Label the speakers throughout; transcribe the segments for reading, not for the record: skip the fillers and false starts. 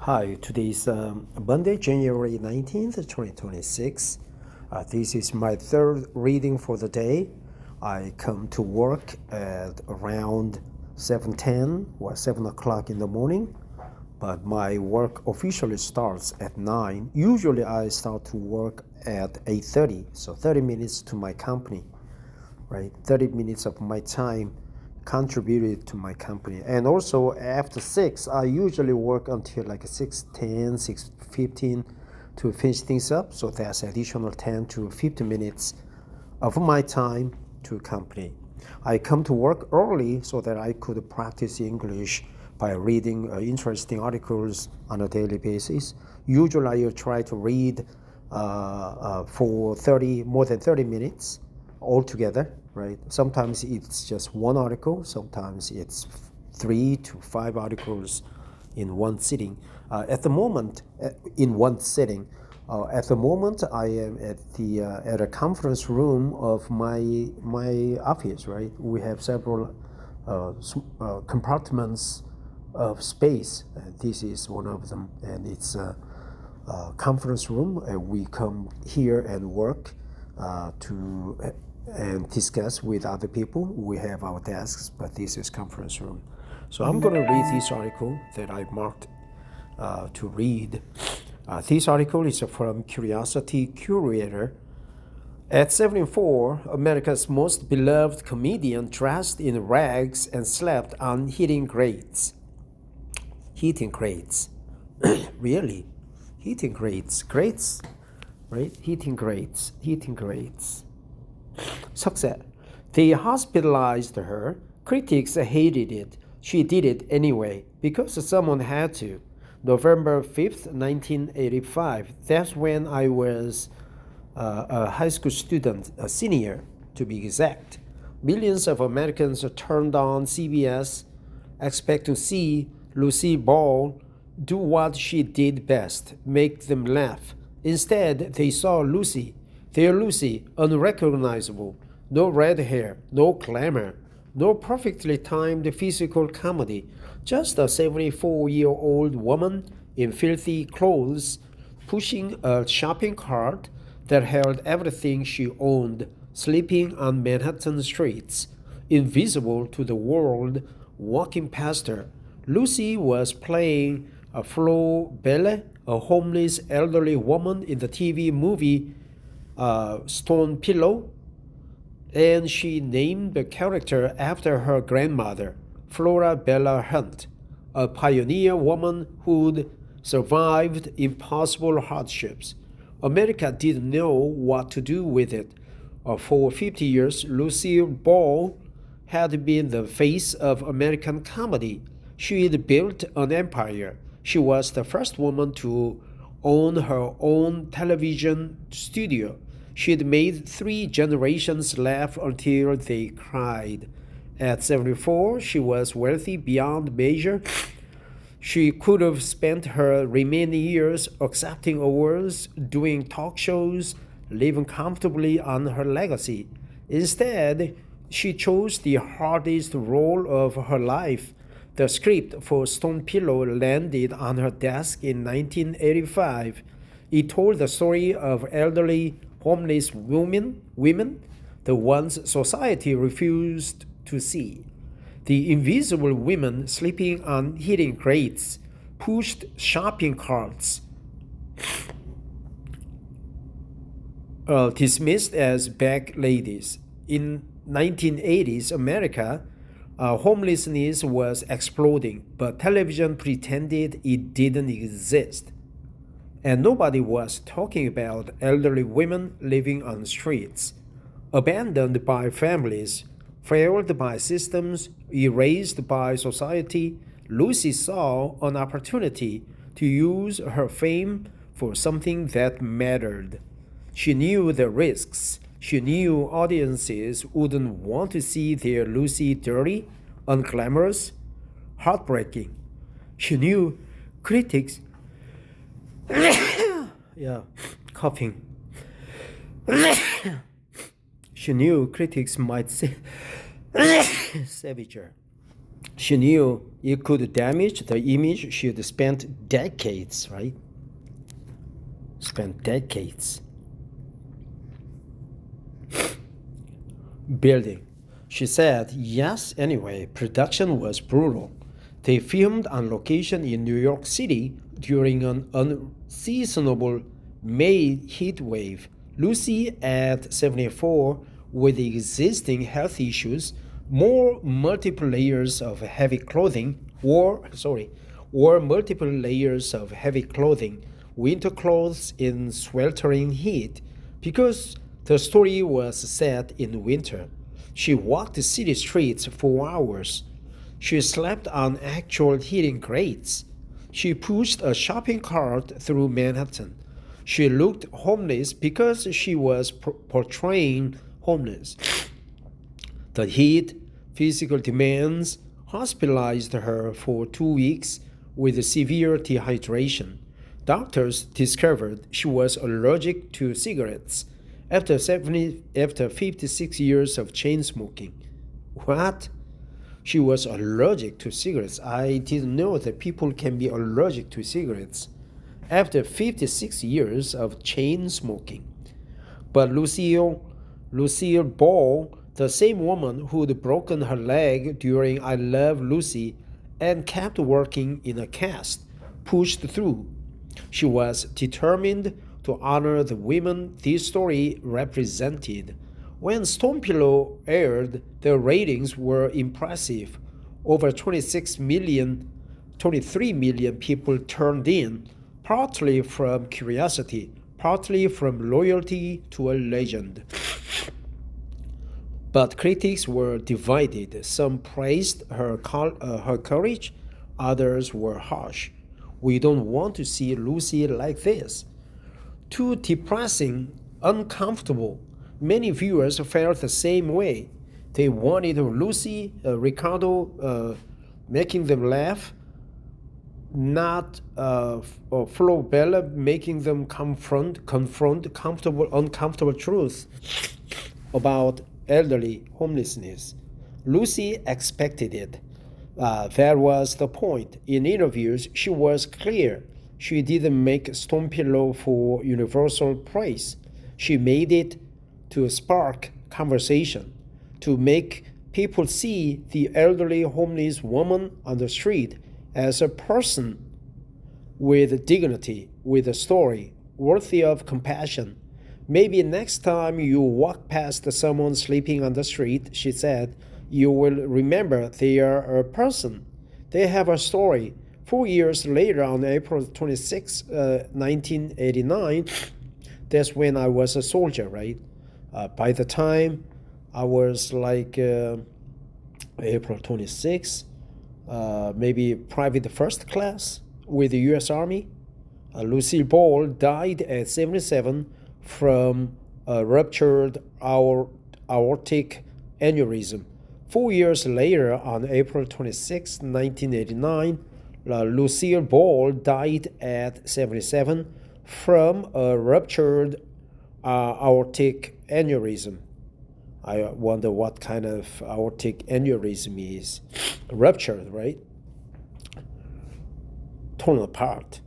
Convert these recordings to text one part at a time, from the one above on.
Speaker 1: Hi, today is Monday, January 19th, 2026. This is my third reading for the day. I come to work at around 7:10 or 7 o'clock in the morning, but my work officially starts at 9. Usually I start to work at 8:30, so 30 minutes to my company, right? 30 minutes of my time contributed to my company. And also after 6, I usually work until like 6:10, 6:15 to finish things up. So that's additional 10 to 15 minutes of my time to company. I come to work early so that I could practice English by reading interesting articles on a daily basis. Usually I try to read for more than 30 minutes altogether, right? Sometimes it's just one article, sometimes it's 3 to 5 articles in one sitting. At the moment, in one sitting, at the moment, I am at a conference room of my office. Right, we have several compartments of space. This is one of them, and it's a conference room. We come here and work to and discuss with other people. We have our desks, but this is conference room. So I'm going to read this article that I marked to read. This article is from Curiosity Curator. At 74, America's most beloved comedian dressed in rags and slept on heating grates. Heating grates. Really? Heating grates. Grates? Right? Heating grates. Heating grates. Success. They hospitalized her. Critics hated it. She did it anyway because someone had to. November 5th, 1985. That's when I was a high school student, a senior to be exact. Millions of Americans turned on CBS, expect to see Lucille Ball do what she did best, make them laugh. Instead, they saw Lucy, their Lucy, unrecognizable, no red hair, no glamour, no perfectly timed physical comedy, just a 74-year-old woman in filthy clothes pushing a shopping cart that held everything she owned, sleeping on Manhattan streets, invisible to the world walking past her. Lucy was playing a Flo Belle, a homeless elderly woman in the TV movie Stone Pillow, and she named the character after her grandmother, Flora Bella Hunt, a pioneer woman who'd survived impossible hardships. America didn't know what to do with it. For 50 years, Lucille Ball had been the face of American comedy. She'd built an empire. She was the first woman to own her own television studio. She'd made 3 generations laugh until they cried. At 74, she was wealthy beyond measure. She could have spent her remaining years accepting awards, doing talk shows, living comfortably on her legacy. Instead, she chose the hardest role of her life. The script for Stone Pillow landed on her desk in 1985. It told the story of elderly, homeless women, the ones society refused to see. The invisible women sleeping on heating grates, pushed shopping carts, dismissed as bag ladies. In 1980s America, homelessness was exploding, but television pretended it didn't exist. And nobody was talking about elderly women living on streets, abandoned by families, failed by systems, erased by society. Lucy saw an opportunity to use her fame for something that mattered. She knew the risks. She knew audiences wouldn't want to see their Lucy dirty, unglamorous, heartbreaking. She knew critics, yeah, coughing. She knew critics might say, savager. She knew it could damage the image she'd spent decades, right? Spent decades building. She said, yes, anyway, production was brutal. They filmed on location in New York City during an unseasonable May heat wave. Lucy, at 74, with existing health issues, more multiple layers of heavy clothing, or multiple layers of heavy clothing, winter clothes in sweltering heat, because the story was set in winter. She walked the city streets for hours. She slept on actual heating grates. She pushed a shopping cart through Manhattan. She looked homeless because she was portraying homeless. The heat, physical demands, hospitalized her for 2 weeks with severe dehydration. Doctors discovered she was allergic to cigarettes after 56 years of chain smoking. What? She was allergic to cigarettes. I didn't know that people can be allergic to cigarettes after 56 years of chain smoking. But Lucille Ball, the same woman who'd broken her leg during I Love Lucy and kept working in a cast, pushed through. She was determined to honor the women this story represented. When Stone Pillow aired, the ratings were impressive. Over 23 million people turned in, partly from curiosity, partly from loyalty to a legend. But critics were divided. Some praised her courage, others were harsh. We don't want to see Lucy like this. Too depressing, uncomfortable. Many viewers felt the same way. They wanted Lucy, Ricardo making them laugh, not Flo Bella making them confront uncomfortable truths about elderly homelessness. Lucy expected it. That was the point. In interviews, she was clear. She didn't make Stone Pillow for universal praise. She made it to spark conversation, to make people see the elderly homeless woman on the street as a person with dignity, with a story worthy of compassion. Maybe next time you walk past someone sleeping on the street, she said, you will remember they are a person. They have a story. 4 years later, on April 26, 1989, that's when I was a soldier, right? By the time I was like April 26, maybe private first class with the U.S. Army. Lucille Ball died at 77 from a ruptured aortic aneurysm. 4 years later, on April 26, 1989, Lucille Ball died at 77 from a ruptured aortic aneurysm. I wonder what kind of aortic aneurysm is. Ruptured, right? Torn apart.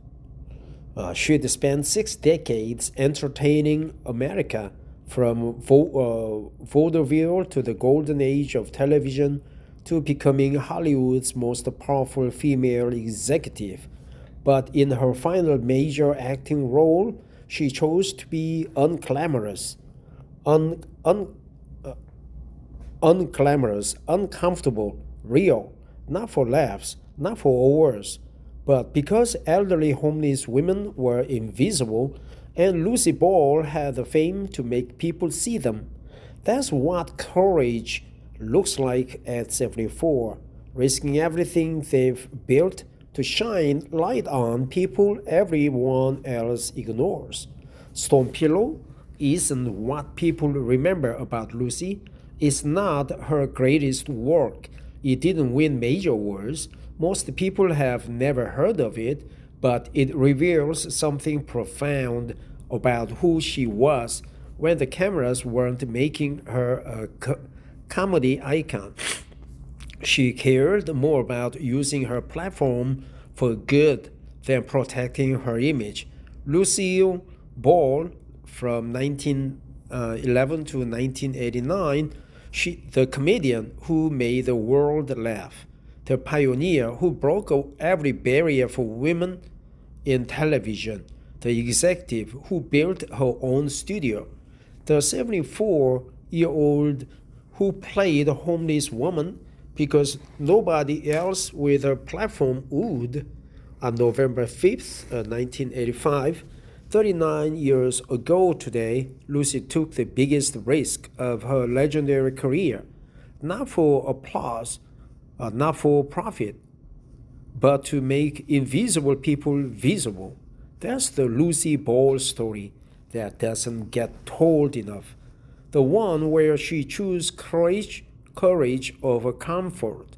Speaker 1: She'd spent 6 decades entertaining America, from vaudeville to the golden age of television to becoming Hollywood's most powerful female executive. But in her final major acting role, she chose to be unglamorous, unglamorous, uncomfortable, real, not for laughs, not for awards, but because elderly homeless women were invisible and Lucy Ball had the fame to make people see them. That's what courage looks like at 74, risking everything they've built to shine light on people everyone else ignores. Stone Pillow isn't what people remember about Lucy. It's not her greatest work. It didn't win major awards. Most people have never heard of it, but it reveals something profound about who she was when the cameras weren't making her a comedy icon. She cared more about using her platform for good than protecting her image. Lucille Ball, from 1911 to 1989, the comedian who made the world laugh, the pioneer who broke every barrier for women in television, the executive who built her own studio, the 74-year-old who played a homeless woman because nobody else with a platform would. On November 5th, 1985, 39 years ago today, Lucy took the biggest risk of her legendary career, not for applause, not for profit, but to make invisible people visible. That's the Lucy Ball story that doesn't get told enough. The one where she chose courage over comfort,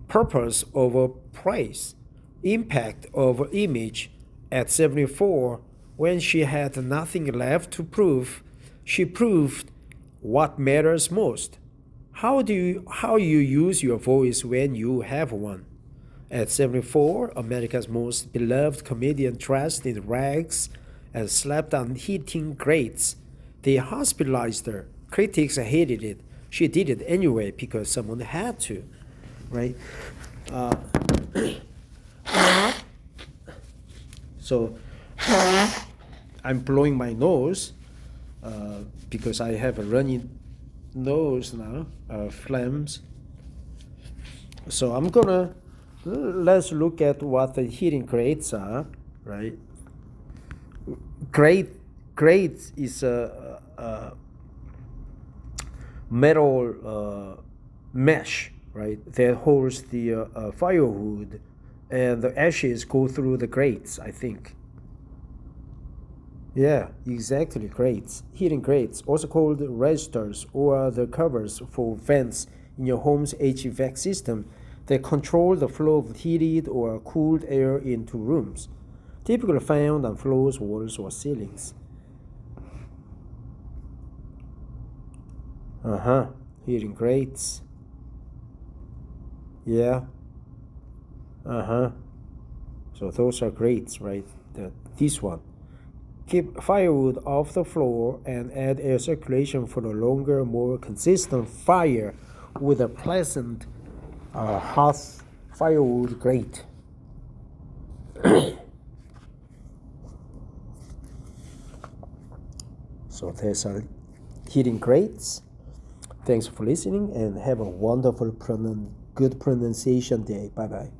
Speaker 1: purpose over praise, impact over image. At 74, when she had nothing left to prove, she proved what matters most. How you use your voice when you have one. At 74, America's most beloved comedian dressed in rags and slept on heating grates. They hospitalized her. Critics hated it. She did it anyway because someone had to, right? So I'm blowing my nose because I have a runny nose now, phlegms. So let's look at what the heating grates are, right? Grates is a metal mesh, right, that holds the firewood, and the ashes go through the grates, I think. Yeah, exactly, grates. Heating grates, also called registers, or the covers for vents in your home's HVAC system that control the flow of heated or cooled air into rooms, typically found on floors, walls, or ceilings. Heating grates. Yeah. So those are grates, right? This one. Keep firewood off the floor and add air circulation for a longer, more consistent fire with a pleasant hot firewood grate. So there's our heating grates. Thanks for listening and have a wonderful good pronunciation day. Bye bye.